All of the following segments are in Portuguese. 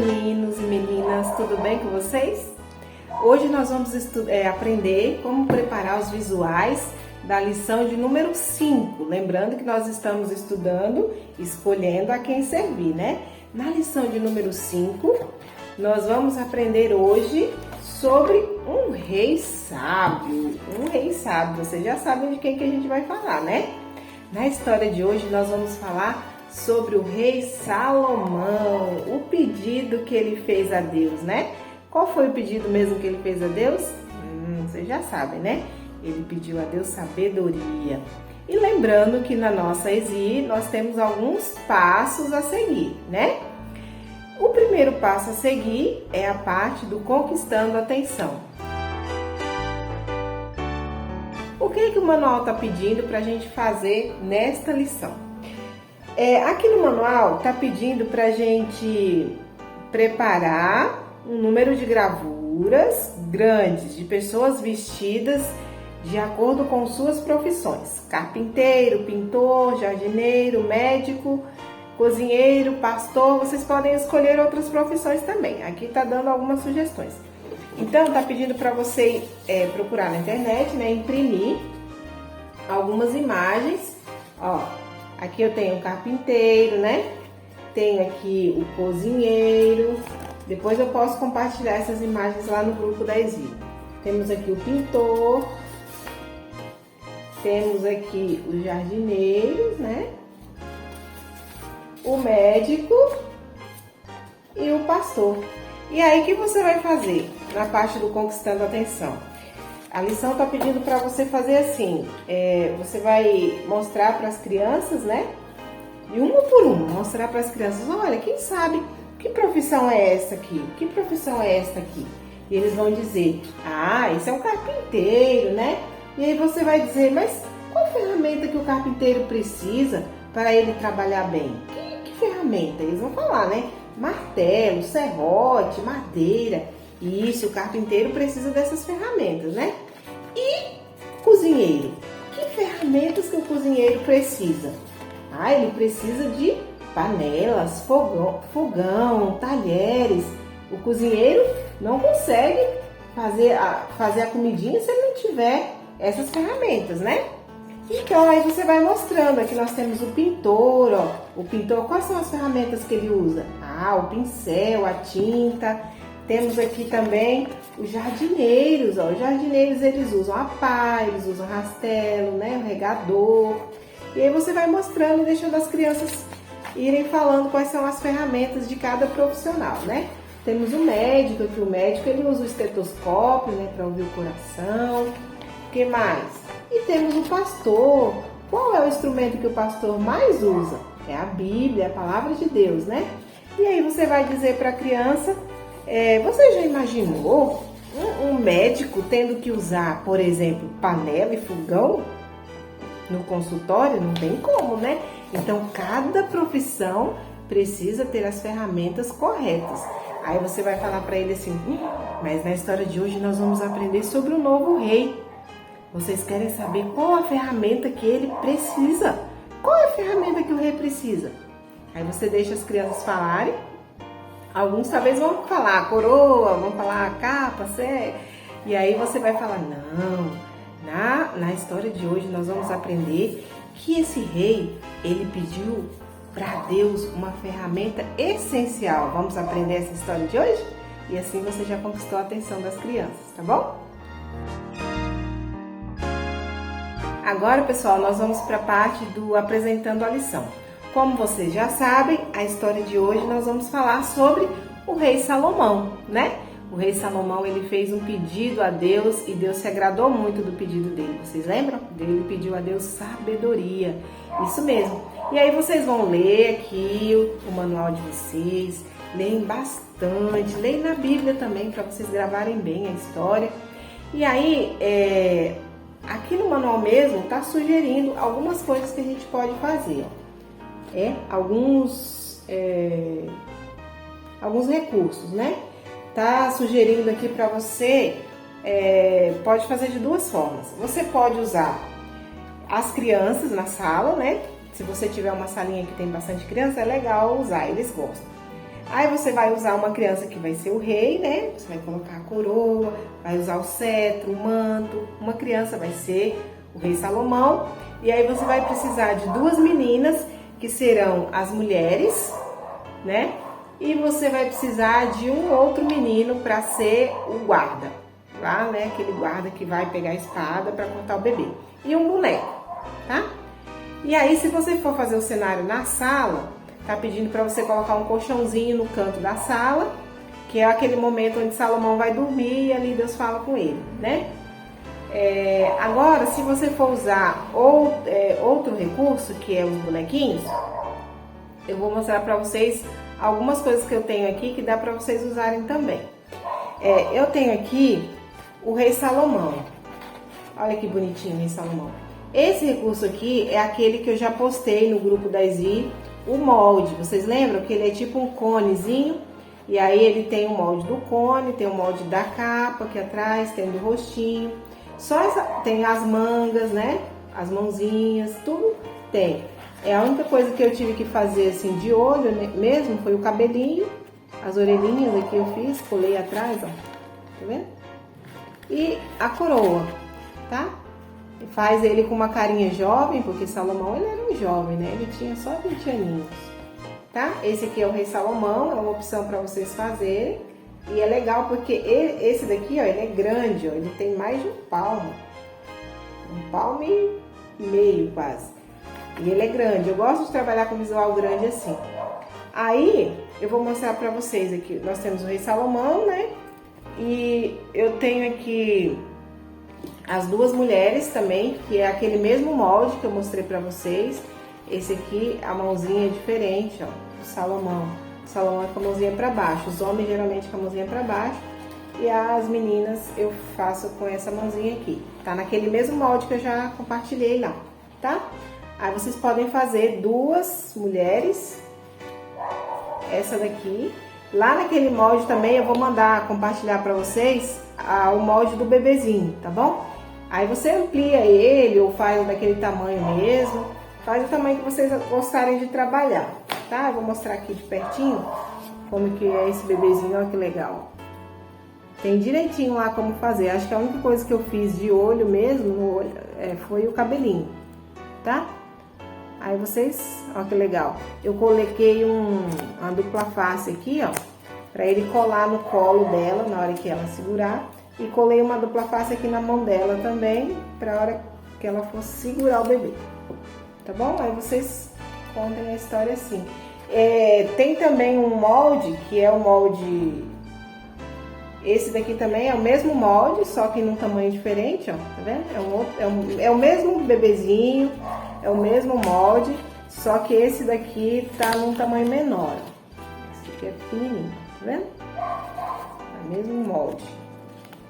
meninos e meninas, tudo bem com vocês? Hoje nós vamos aprender como preparar os visuais da lição de número 5. Lembrando que nós estamos estudando, escolhendo a quem servir, né? Na lição de número 5, nós vamos aprender hoje sobre um rei sábio. Um rei sábio, vocês já sabem de quem que a gente vai falar, né? Na história de hoje nós vamos falar sobre o rei Salomão, o pedido que ele fez a Deus, né? Qual foi o pedido mesmo que ele fez a Deus? Vocês já sabem, né? Ele pediu a Deus sabedoria. E lembrando que na nossa ESI nós temos alguns passos a seguir, né? O primeiro passo a seguir é a parte do conquistando a atenção. O que o manual está pedindo para a gente fazer nesta lição? Aqui no manual está pedindo para a gente preparar um número de gravuras grandes de pessoas vestidas de acordo com suas profissões. Carpinteiro, pintor, jardineiro, médico, cozinheiro, pastor. Vocês podem escolher outras profissões também. Aqui está dando algumas sugestões. Então, está pedindo para você procurar na internet, né, imprimir algumas imagens. Ó, aqui eu tenho o carpinteiro, né? Tenho aqui o cozinheiro. Depois eu posso compartilhar essas imagens lá no grupo da ESI. Temos aqui o pintor. Temos aqui os jardineiros, né? O médico e o pastor. E aí, o que você vai fazer na parte do conquistando a atenção? A lição está pedindo para você fazer assim, você vai mostrar para as crianças, né? De uma por uma, mostrar para as crianças, olha, quem sabe, que profissão é essa aqui? Que profissão é esta aqui? E eles vão dizer, esse é um carpinteiro, né? E aí você vai dizer, mas qual ferramenta que o carpinteiro precisa para ele trabalhar bem? Que ferramenta? Eles vão falar, né? Martelo, serrote, madeira. Isso, o carpinteiro precisa dessas ferramentas, né? E cozinheiro? Que ferramentas que o cozinheiro precisa? Ele precisa de panelas, fogão, talheres. O cozinheiro não consegue fazer a comidinha se ele não tiver essas ferramentas, né? Então aí você vai mostrando. Aqui nós temos o pintor, ó. O pintor, quais são as ferramentas que ele usa? O pincel, a tinta. Temos aqui também os jardineiros, ó. Os jardineiros, eles usam a pá, eles usam rastelo, né? O regador. E aí você vai mostrando e deixando as crianças irem falando quais são as ferramentas de cada profissional, né? Temos o médico, que o médico ele usa o estetoscópio, né? Para ouvir o coração. O que mais? E temos o pastor. Qual é o instrumento que o pastor mais usa? É a Bíblia, a palavra de Deus, né? E aí você vai dizer para a criança, você já imaginou um médico tendo que usar, por exemplo, panela e fogão no consultório? Não tem como, né? Então, cada profissão precisa ter as ferramentas corretas. Aí você vai falar para ele assim, mas na história de hoje nós vamos aprender sobre o novo rei. Vocês querem saber qual a ferramenta que ele precisa? Qual é a ferramenta que o rei precisa? Aí você deixa as crianças falarem. Alguns talvez vão falar a coroa, vão falar a capa, e aí você vai falar, não, na história de hoje nós vamos aprender que esse rei, ele pediu para Deus uma ferramenta essencial. Vamos aprender essa história de hoje? E assim você já conquistou a atenção das crianças, tá bom? Agora, pessoal, nós vamos para a parte do apresentando a lição. Como vocês já sabem, a história de hoje nós vamos falar sobre o rei Salomão, né? O rei Salomão, ele fez um pedido a Deus e Deus se agradou muito do pedido dele. Vocês lembram? Ele pediu a Deus sabedoria. Isso mesmo. E aí vocês vão ler aqui o manual de vocês, leem bastante, leem na Bíblia também para vocês gravarem bem a história. E aí, aqui no manual mesmo está sugerindo algumas coisas que a gente pode fazer. Alguns recursos, né? Tá sugerindo aqui para você, pode fazer de duas formas. Você pode usar as crianças na sala, né? Se você tiver uma salinha que tem bastante criança, é legal usar, eles gostam. Aí você vai usar uma criança que vai ser o rei, né? Você vai colocar a coroa, vai usar o cetro, o manto. Uma criança vai ser o rei Salomão. E aí você vai precisar de duas meninas, que serão as mulheres, né? E você vai precisar de um outro menino para ser o guarda, lá, né? Aquele guarda que vai pegar a espada para cortar o bebê. E um boneco, tá? E aí, se você for fazer o cenário na sala, tá pedindo para você colocar um colchãozinho no canto da sala, que é aquele momento onde Salomão vai dormir e ali Deus fala com ele, né? Agora, se você for usar outro recurso, que é os bonequinhos, eu vou mostrar para vocês algumas coisas que eu tenho aqui que dá para vocês usarem também. Eu tenho aqui o rei Salomão. Olha que bonitinho o rei Salomão. Esse recurso aqui é aquele que eu já postei no grupo da Zi, o molde. Vocês lembram que ele é tipo um conezinho? E aí ele tem o molde do cone, tem o molde da capa aqui atrás, tem do rostinho. Tem as mangas, né? As mãozinhas, tudo tem. A única coisa que eu tive que fazer assim de olho mesmo foi o cabelinho, as orelhinhas aqui eu fiz, colei atrás, ó. Tá vendo? E a coroa, tá? Faz ele com uma carinha jovem, porque Salomão ele era um jovem, né? Ele tinha só 20 aninhos, tá? Esse aqui é o rei Salomão, é uma opção para vocês fazerem. E é legal porque esse daqui, ó, ele é grande, ó, ele tem mais de um palmo e meio quase. E ele é grande, eu gosto de trabalhar com visual grande assim. Aí, eu vou mostrar pra vocês aqui, nós temos o rei Salomão, né? E eu tenho aqui as duas mulheres também, que é aquele mesmo molde que eu mostrei pra vocês. Esse aqui, a mãozinha é diferente, ó, do Salomão. O Salomão é com a mãozinha pra baixo, os homens geralmente com a mãozinha pra baixo. E as meninas eu faço com essa mãozinha aqui. Tá naquele mesmo molde que eu já compartilhei lá, tá? Aí vocês podem fazer duas mulheres, essa daqui. Lá naquele molde também eu vou mandar compartilhar para vocês o molde do bebezinho, tá bom? Aí você amplia ele ou faz daquele tamanho mesmo, faz o tamanho que vocês gostarem de trabalhar, tá? Eu vou mostrar aqui de pertinho como que é esse bebezinho, olha que legal. Tem direitinho lá como fazer, acho que a única coisa que eu fiz de olho mesmo no olho, foi o cabelinho, tá? Aí vocês, ó que legal, eu coloquei uma dupla face aqui, ó, pra ele colar no colo dela na hora que ela segurar. E colei uma dupla face aqui na mão dela também, pra hora que ela for segurar o bebê, tá bom? Aí vocês contem a história assim. Tem também um molde, que é o molde... Esse daqui também é o mesmo molde, só que num tamanho diferente, ó, tá vendo? É o mesmo bebezinho, é o mesmo molde, só que esse daqui tá num tamanho menor. Esse aqui é pequenininho, tá vendo? É o mesmo molde.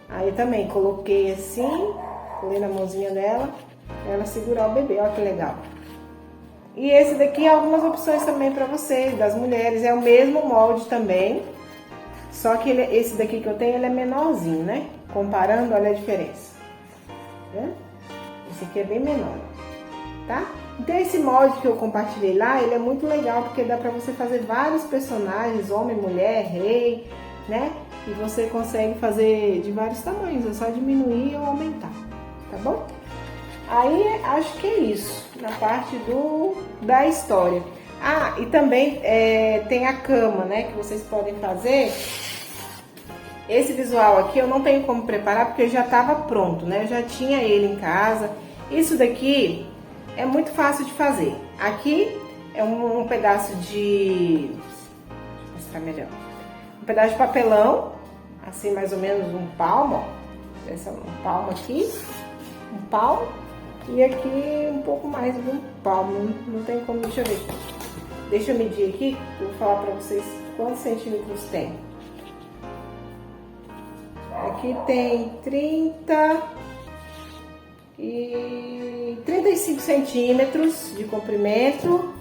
Aí também coloquei assim, colei na mãozinha dela, pra ela segurar o bebê, ó que legal. E esse daqui, algumas opções também pra vocês, das mulheres, é o mesmo molde também. Só que esse daqui que eu tenho, ele é menorzinho, né? Comparando, olha a diferença. Tá vendo? Esse aqui é bem menor, tá? Então esse molde que eu compartilhei lá, ele é muito legal porque dá pra você fazer vários personagens, homem, mulher, rei, né? E você consegue fazer de vários tamanhos, é só diminuir ou aumentar, tá bom? Aí acho que é isso, na parte da história. Ah, e também tem a cama, né, que vocês podem fazer. Esse visual aqui eu não tenho como preparar porque já estava pronto, né? Eu já tinha ele em casa. Isso daqui é muito fácil de fazer. Aqui é um pedaço de... Deixa eu mostrar melhor. Um pedaço de papelão, assim mais ou menos um palmo, ó. Esse é um palmo aqui, um palmo. E aqui um pouco mais de um palmo, não tem como, deixa eu ver. Deixa eu medir aqui, eu vou falar pra vocês quantos centímetros tem. Aqui tem 35 centímetros de comprimento,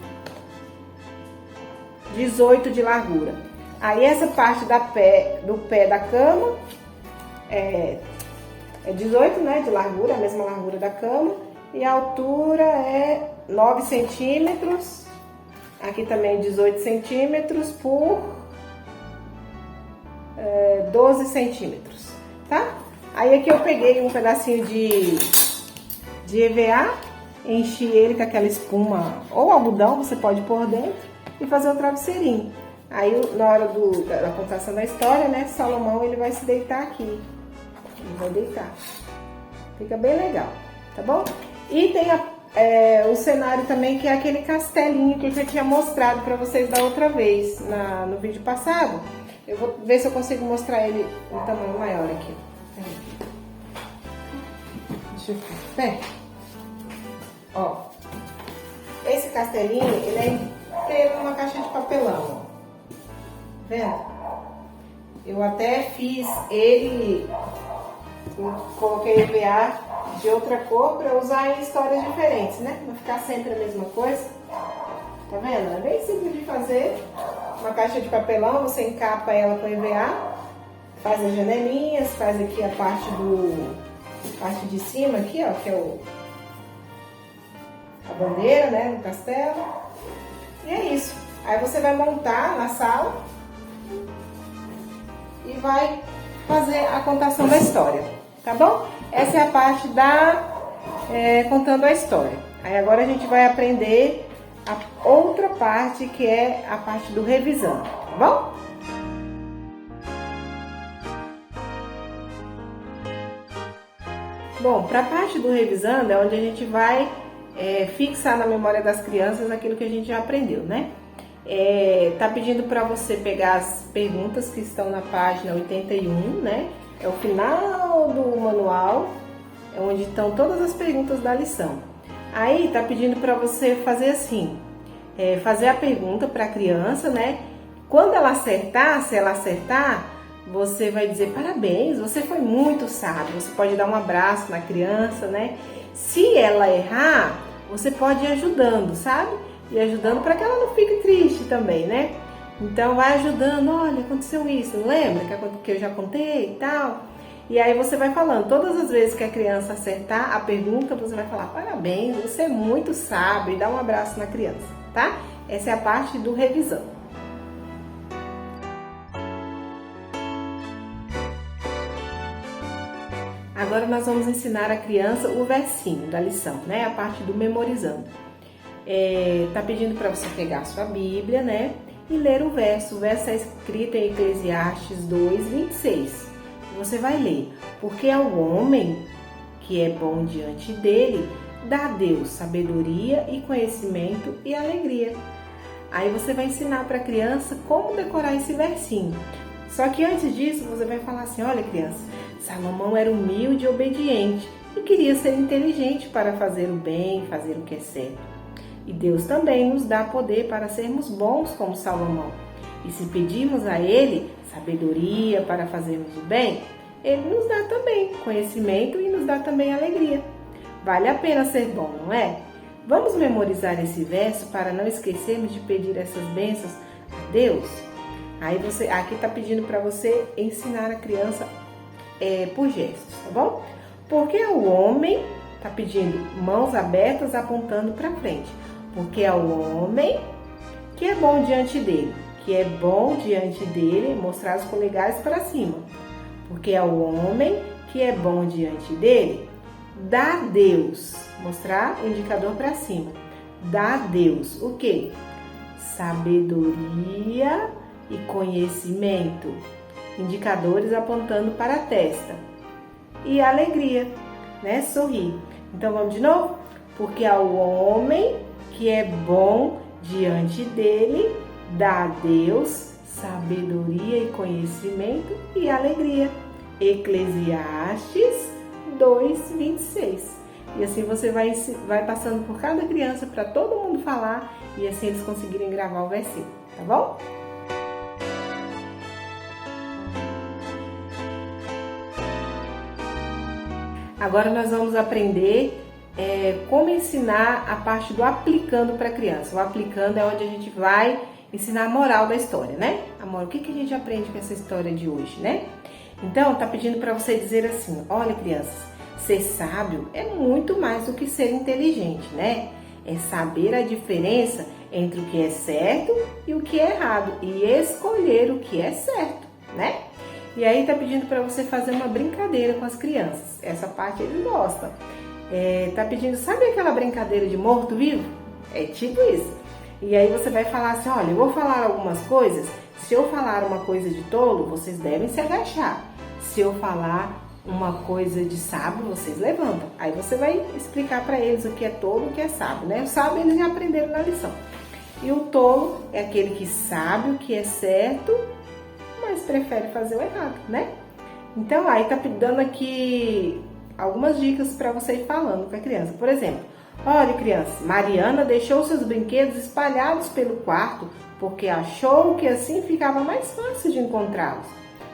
18 de largura. Aí essa parte do pé da cama é 18, né, de largura, a mesma largura da cama. E a altura é 9 centímetros. Aqui também 18 centímetros por 12 centímetros, tá? Aí aqui eu peguei um pedacinho de EVA, enchi ele com aquela espuma ou algodão, você pode pôr dentro e fazer um travesseirinho. Aí na hora da contação da história, né, Salomão ele vai se deitar aqui, ele vai deitar, fica bem legal, tá bom? E tem o cenário também, que é aquele castelinho que eu já tinha mostrado para vocês da outra vez, no vídeo passado. Eu vou ver se eu consigo mostrar ele em tamanho maior aqui. Deixa eu ficar perto. Ó, esse castelinho, ele é inteiro numa caixa de papelão, ó. Vendo? Eu até fiz ele, coloquei EVA de outra cor para usar em histórias diferentes, né? Não ficar sempre a mesma coisa. Tá vendo? É bem simples de fazer. Uma caixa de papelão, você encapa ela com EVA, faz as janelinhas, faz aqui a parte de cima aqui, ó, que é a bandeira, né, no castelo. E é isso. Aí você vai montar na sala e vai fazer a contação da história, tá bom? Essa é a parte contando a história. Aí agora a gente vai aprender a outra parte, que é a parte do revisando, tá bom? Bom, para a parte do revisando é onde a gente vai fixar na memória das crianças aquilo que a gente já aprendeu, né? Tá pedindo para você pegar as perguntas que estão na página 81, né? É o final do manual, é onde estão todas as perguntas da lição. Aí tá pedindo para você fazer assim, fazer a pergunta para a criança, né? Quando ela acertar, se ela acertar, você vai dizer parabéns, você foi muito sábio. Você pode dar um abraço na criança, né? Se ela errar, você pode ir ajudando, sabe? E ajudando para que ela não fique triste também, né? Então vai ajudando, olha, aconteceu isso, lembra que eu já contei e tal? E aí você vai falando, todas as vezes que a criança acertar a pergunta, você vai falar parabéns, você é muito sábio, e dá um abraço na criança, tá? Essa é a parte do revisão. Agora nós vamos ensinar a criança o versinho da lição, né? A parte do memorizando. Tá pedindo para você pegar a sua Bíblia, né? E ler o verso. O verso é escrito em Eclesiastes 2:26. Você vai ler: porque ao homem que é bom diante dele, dá a Deus sabedoria e conhecimento e alegria. Aí você vai ensinar para a criança como decorar esse versinho. Só que antes disso, você vai falar assim: olha, criança, Salomão era humilde e obediente e queria ser inteligente para fazer o bem, fazer o que é certo. E Deus também nos dá poder para sermos bons como Salomão. E se pedirmos a Ele sabedoria para fazermos o bem, Ele nos dá também conhecimento e nos dá também alegria. Vale a pena ser bom, não é? Vamos memorizar esse verso para não esquecermos de pedir essas bênçãos a Deus? Aí aqui está pedindo para você ensinar a criança por gestos, tá bom? Porque o homem está pedindo mãos abertas apontando para frente. Porque é o homem que é bom diante dele. Que é bom diante dele mostrar os polegares para cima. Porque é o homem que é bom diante dele, dá a Deus. Mostrar o indicador para cima. Dá a Deus o quê? Sabedoria e conhecimento. Indicadores apontando para a testa. E alegria, né? Sorrir. Então vamos de novo? Porque ao homem que é bom diante dele, dá a Deus sabedoria e conhecimento e alegria. Eclesiastes 2:26. E assim você vai passando por cada criança para todo mundo falar e assim eles conseguirem gravar o versículo, tá bom? Agora nós vamos aprender como ensinar a parte do aplicando para a criança. O aplicando é onde a gente vai ensinar a moral da história, né? O que a gente aprende com essa história de hoje, né? Então, tá pedindo para você dizer assim: olha, crianças, ser sábio é muito mais do que ser inteligente, né? É saber a diferença entre o que é certo e o que é errado e escolher o que é certo, né? E aí tá pedindo para você fazer uma brincadeira com as crianças. Essa parte eles gostam. Tá pedindo, sabe aquela brincadeira de morto-vivo? É tipo isso. E aí você vai falar assim, olha, eu vou falar algumas coisas. Se eu falar uma coisa de tolo, vocês devem se agachar. Se eu falar uma coisa de sábio, vocês levantam. Aí você vai explicar para eles o que é tolo e o que é sábio, né? O sábio eles já aprenderam na lição. E o tolo é aquele que sabe o que é certo, mas prefere fazer o errado, né? Então, aí tá dando aqui algumas dicas para você ir falando com a criança. Por exemplo, olha, criança, Mariana deixou seus brinquedos espalhados pelo quarto porque achou que assim ficava mais fácil de encontrá-los.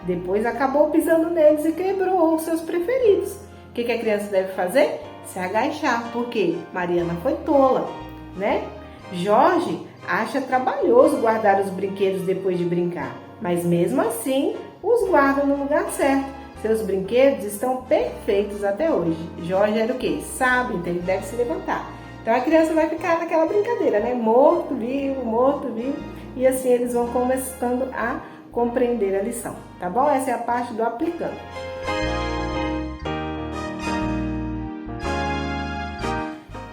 Depois acabou pisando neles e quebrou os seus preferidos. O que a criança deve fazer? Se agachar, porque Mariana foi tola, né? Jorge acha trabalhoso guardar os brinquedos depois de brincar, mas mesmo assim os guarda no lugar certo. Seus brinquedos estão perfeitos até hoje. Jorge era o quê? Sábio, então ele deve se levantar. Então a criança vai ficar naquela brincadeira, né? Morto, vivo, e assim eles vão começando a compreender a lição, tá bom? Essa é a parte do aplicando.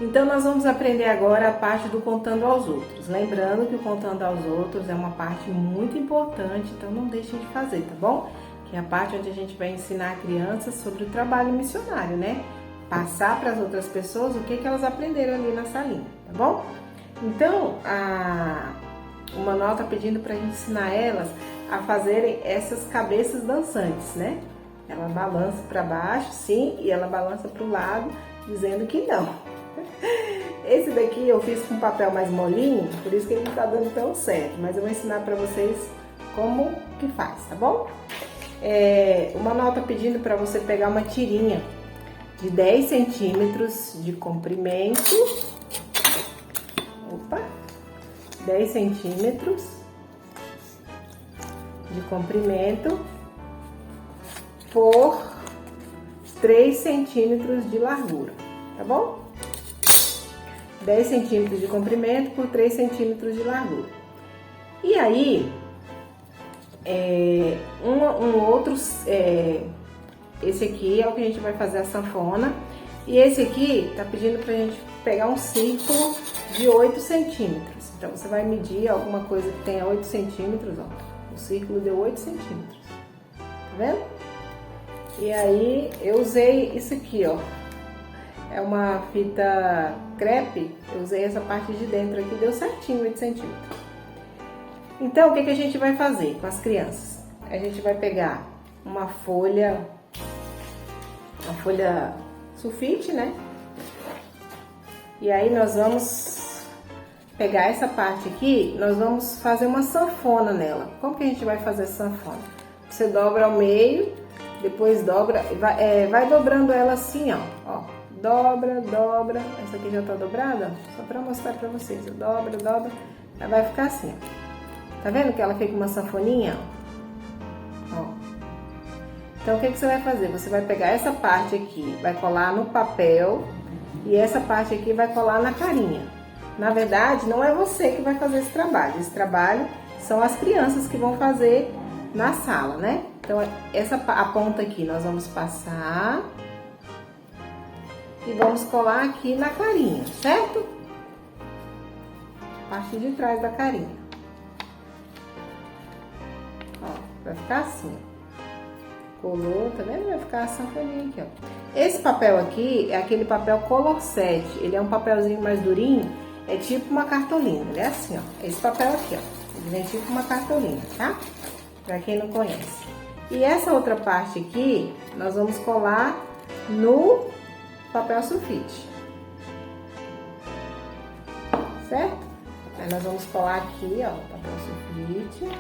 Então nós vamos aprender agora a parte do contando aos outros. Lembrando que o contando aos outros é uma parte muito importante, então não deixem de fazer, tá bom? Que é a parte onde a gente vai ensinar a criança sobre o trabalho missionário, né? Passar para as outras pessoas o que elas aprenderam ali na salinha, tá bom? Então, o manual tá pedindo para a gente ensinar elas a fazerem essas cabeças dançantes, né? Ela balança para baixo, sim, e ela balança para o lado, dizendo que não. Esse daqui eu fiz com papel mais molinho, por isso que ele não tá dando tão certo, mas eu vou ensinar para vocês como que faz, tá bom? O manual tá pedindo para você pegar uma tirinha de 10 centímetros de comprimento, 10 centímetros de comprimento por 3 centímetros de largura, tá bom? 10 centímetros de comprimento por 3 centímetros de largura. E aí, esse aqui é o que a gente vai fazer a sanfona. E esse aqui tá pedindo pra gente pegar um círculo de 8 centímetros. Então você vai medir alguma coisa que tenha 8 centímetros, ó. O círculo deu 8 centímetros. Tá vendo? E aí eu usei isso aqui, ó. É uma fita crepe, eu usei essa parte de dentro aqui, deu certinho 8 centímetros. Então, o que a gente vai fazer com as crianças? A gente vai pegar uma folha sulfite, né? E aí nós vamos pegar essa parte aqui, nós vamos fazer uma sanfona nela. Como que a gente vai fazer essa sanfona? Você dobra ao meio, depois dobra, vai dobrando ela assim, ó. Dobra. Essa aqui já tá dobrada, só pra mostrar pra vocês. Dobra, ela vai ficar assim, ó. Tá vendo que ela fica uma sanfoninha? Ó. Então o que você vai fazer? Você vai pegar essa parte aqui, vai colar no papel e essa parte aqui vai colar na carinha. Na verdade, não é você que vai fazer esse trabalho. Esse trabalho são as crianças que vão fazer na sala, né? Então a ponta aqui nós vamos passar e vamos colar aqui na carinha, certo? Parte de trás da carinha. Ó, vai ficar assim. Colou, tá vendo? Vai ficar a sanfoninha aqui, ó. Esse papel aqui é aquele papel Color 7. Ele é um papelzinho mais durinho, é tipo uma cartolina. Ele é assim, ó. Esse papel aqui, ó. Ele vem tipo uma cartolina, tá? Pra quem não conhece. E essa outra parte aqui, nós vamos colar no papel sulfite. Certo? Aí nós vamos colar aqui, ó, o papel sulfite.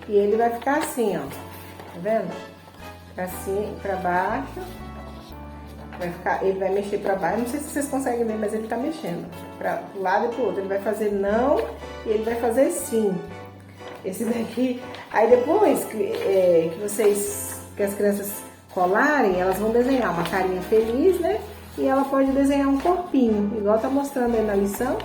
E ele vai ficar assim, ó. Tá vendo? Ficar assim pra baixo. Ele vai mexer pra baixo. Não sei se vocês conseguem ver, mas ele tá mexendo. Pra um lado e pro outro. Ele vai fazer não e ele vai fazer sim. Esse daqui. Aí depois que as crianças colarem, elas vão desenhar uma carinha feliz, né? E ela pode desenhar um corpinho, igual tá mostrando aí na lição.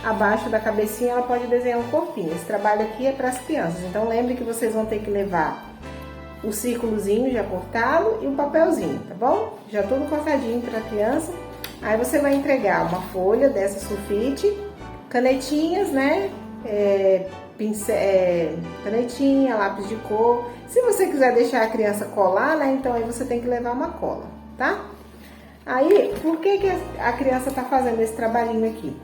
abaixo da cabecinha ela pode desenhar um corpinho. Esse trabalho aqui é para as crianças, então lembre que vocês vão ter que levar o círculozinho já cortado e o papelzinho, tá bom? Já tudo cortadinho para a criança. Aí você vai entregar uma folha dessa sulfite, canetinhas, né? Canetinha, lápis de cor. Se você quiser deixar a criança colar, né? Então aí você tem que levar uma cola, tá? Aí, por que a criança tá fazendo esse trabalhinho aqui?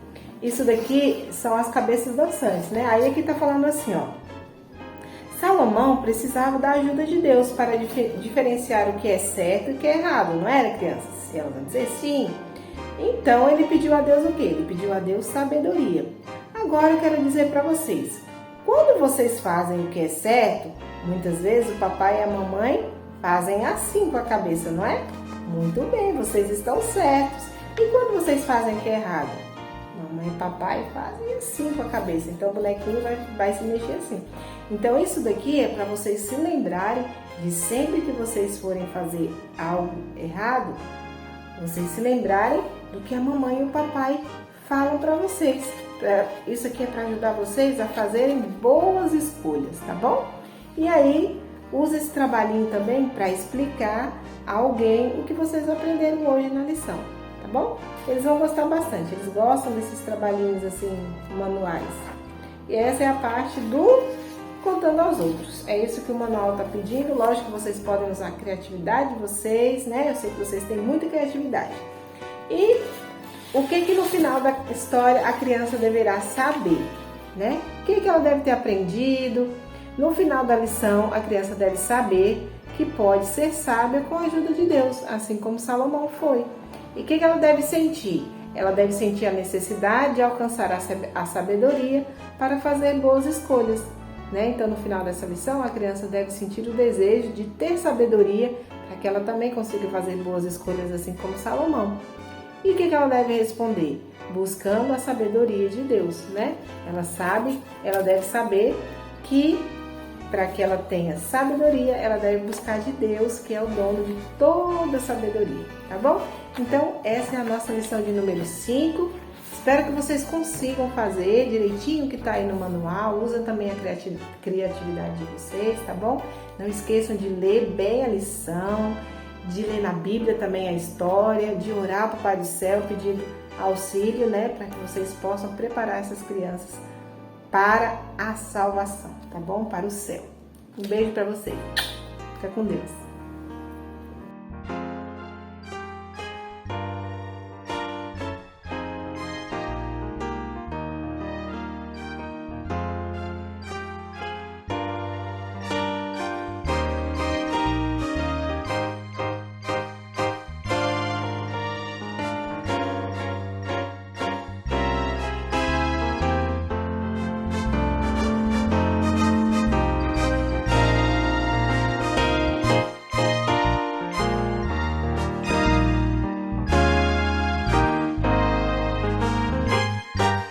Isso daqui são as cabeças dançantes, né? Aí aqui tá falando assim, ó. Salomão precisava da ajuda de Deus para diferenciar o que é certo e o que é errado, não era, crianças? E ela vai dizer sim. Então ele pediu a Deus o quê? Ele pediu a Deus sabedoria. Agora eu quero dizer para vocês, quando vocês fazem o que é certo, muitas vezes o papai e a mamãe fazem assim com a cabeça, não é? Muito bem, vocês estão certos. E quando vocês fazem o que é errado? Mamãe e papai fazem assim com a cabeça, então o bonequinho vai se mexer assim. Então isso daqui é para vocês se lembrarem de sempre que vocês forem fazer algo errado, vocês se lembrarem do que a mamãe e o papai falam para vocês. Isso aqui é para ajudar vocês a fazerem boas escolhas, tá bom? E aí, use esse trabalhinho também para explicar a alguém o que vocês aprenderam hoje na lição, tá bom? Eles vão gostar bastante, eles gostam desses trabalhinhos assim, manuais. E essa é a parte do contando aos outros. É isso que o manual está pedindo. Lógico que vocês podem usar a criatividade de vocês, né? Eu sei que vocês têm muita criatividade. E o que no final da história a criança deverá saber, né? O que ela deve ter aprendido? No final da lição, a criança deve saber que pode ser sábia com a ajuda de Deus, assim como Salomão foi. E o que ela deve sentir? Ela deve sentir a necessidade de alcançar a sabedoria para fazer boas escolhas, né? Então, no final dessa lição, a criança deve sentir o desejo de ter sabedoria para que ela também consiga fazer boas escolhas, assim como Salomão. E o que ela deve responder? Buscando a sabedoria de Deus, né? Ela deve saber que para que ela tenha sabedoria, ela deve buscar de Deus, que é o dono de toda a sabedoria, tá bom? Então, essa é a nossa lição de número 5. Espero que vocês consigam fazer direitinho o que está aí no manual. Usa também a criatividade de vocês, tá bom? Não esqueçam de ler bem a lição, de ler na Bíblia também a história, de orar para o Pai do Céu pedindo auxílio, né? Para que vocês possam preparar essas crianças para a salvação, tá bom? Para o céu. Um beijo para vocês. Fica com Deus.